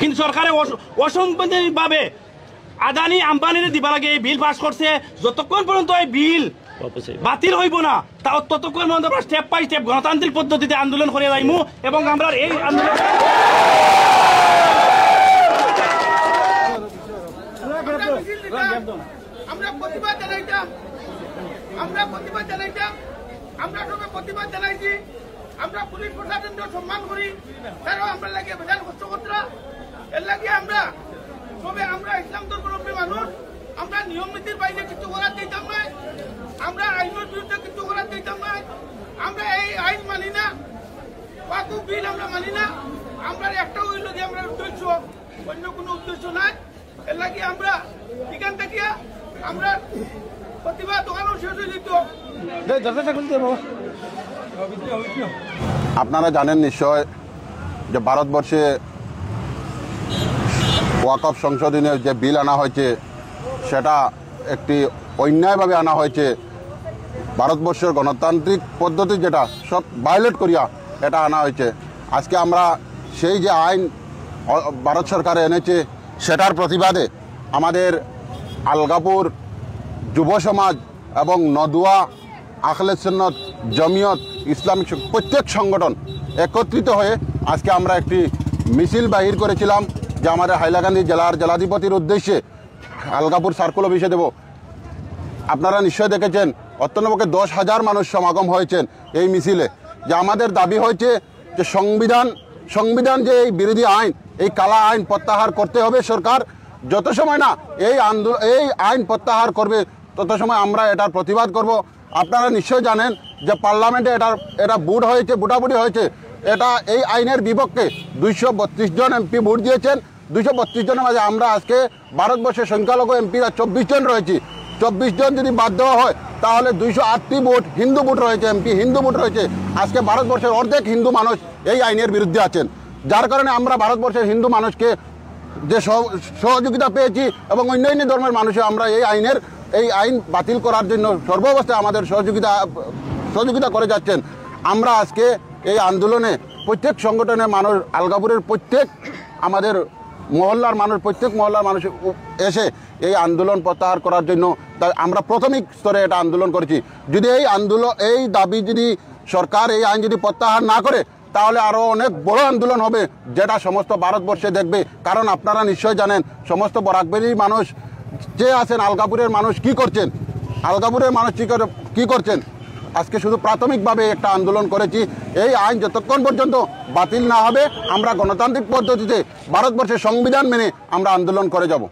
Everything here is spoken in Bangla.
কিন্তু সরকারে অসম্পূর্ণভাবে আদানি আম্বানির দিবা লাগে এই বিল পাস করছে। যতক্ষণ পর্যন্ত এই বিল বাতিল হইব না ততক্ষণ পর্যন্ত আমরা স্টেপ বাই স্টেপ গণতান্ত্রিক পদ্ধতিতে আন্দোলন করে যাইমু এবং আমরা এই আন্দোলন আমরা প্রতিবাদ জানাইতাম আমরা সবাই প্রতিবাদ জানাইছি। আমরা পুলিশ প্রশাসনকে সম্মান করি, তারাও আমরা লাগে বেজান কষ্ট করতরা। এর লাগে আমরা সবে আমরা ইসলাম ধর্মাবলম্বী মানুষ, আমরা নিয়ম নীতির বাইরে কিছু করার দিতাম না, আমরা আইনের বিরুদ্ধে কিছু করার দিতাম না। আমরা এই আইন মানি না, ওয়াকফ বিল আমরা মানি না। আমরা একটা হইল যে আমরা উদ্দেশ্য, অন্য কোনো উদ্দেশ্য নাই। এর লাগে আমরা এখান থেকে আমরা প্রতিবাদ দোকানও শেষ হয়ে যেত। আপনারা জানেন নিশ্চয় যে ভারতবর্ষে ওয়াকফ সংশোধনের যে বিল আনা হয়েছে সেটা একটি অন্যায়ভাবে আনা হয়েছে। ভারতবর্ষের গণতান্ত্রিক পদ্ধতি যেটা সব ভায়োলেট করিয়া এটা আনা হয়েছে। আজকে আমরা সেই যে আইন ভারত সরকার এনেছে সেটার প্রতিবাদে আমাদের আলগাপুর যুব সমাজ এবং নদুয়া, আখলে সুন্নত, জমিয়ত, ইসলামিক প্রত্যেক সংগঠন একত্রিত হয়ে আজকে আমরা একটি মিছিল বাহির করেছিলাম যে আমাদের হাইলাকান্দি জেলার জেলাধিপতির উদ্দেশ্যে আলগাপুর সার্কুল অফিসে দেব। আপনারা নিশ্চয় দেখেছেন অত্যন্তপক্ষে 10,000 মানুষ সমাগম হয়েছেন এই মিছিলে। যে আমাদের দাবি হয়েছে যে সংবিধান যে এই বিরোধী আইন, এই কালা আইন প্রত্যাহার করতে হবে সরকার। যত সময় না এই আইন প্রত্যাহার করবে তত সময় আমরা এটার প্রতিবাদ করব। আপনারা নিশ্চয় জানেন যে পার্লামেন্টে এটা ভোটাভুটি হয়েছে। এটা এই আইনের বিপক্ষে 232 জন এমপি ভোট দিয়েছেন। 232 জনের মাঝে আমরা আজকে ভারতবর্ষের সংখ্যালঘু এমপিরা 24 জন রয়েছি। 24 জন যদি বাদ দেওয়া হয় তাহলে 208টি ভোট হিন্দু ভোট রয়েছে, এমপি হিন্দু ভোট রয়েছে। আজকে ভারতবর্ষের অর্ধেক হিন্দু মানুষ এই আইনের বিরুদ্ধে আছেন, যার কারণে আমরা ভারতবর্ষের হিন্দু মানুষকে যে সহযোগিতা পেয়েছি এবং অন্যান্য ধর্মের মানুষে আমরা এই আইন বাতিল করার জন্য সর্বাবস্থায় আমাদের সহযোগিতা করে যাচ্ছেন। আমরা আজকে এই আন্দোলনে প্রত্যেক সংগঠনের মানুষ, আলগাপুরের আমাদের প্রত্যেক মহল্লার মানুষ এসে এই আন্দোলন প্রত্যাহার করার জন্য আমরা প্রাথমিক স্তরে এটা আন্দোলন করেছি। যদি এই দাবি যদি সরকার এই আইন যদি প্রত্যাহার না করে তাহলে আরও অনেক বড় আন্দোলন হবে, যেটা সমস্ত ভারতবর্ষে দেখবে। কারণ আপনারা নিশ্চয় জানেন সমস্ত বরাকবেলির মানুষ যে আছেন, আলগাপুরের মানুষ কি করছেন, আজকে শুধু প্রাথমিকভাবে একটা আন্দোলন করেছি। এই আইন যতক্ষণ পর্যন্ত বাতিল না হবে আমরা গণতান্ত্রিক পদ্ধতিতে ভারতবর্ষের সংবিধান মেনে আমরা আন্দোলন করে যাব।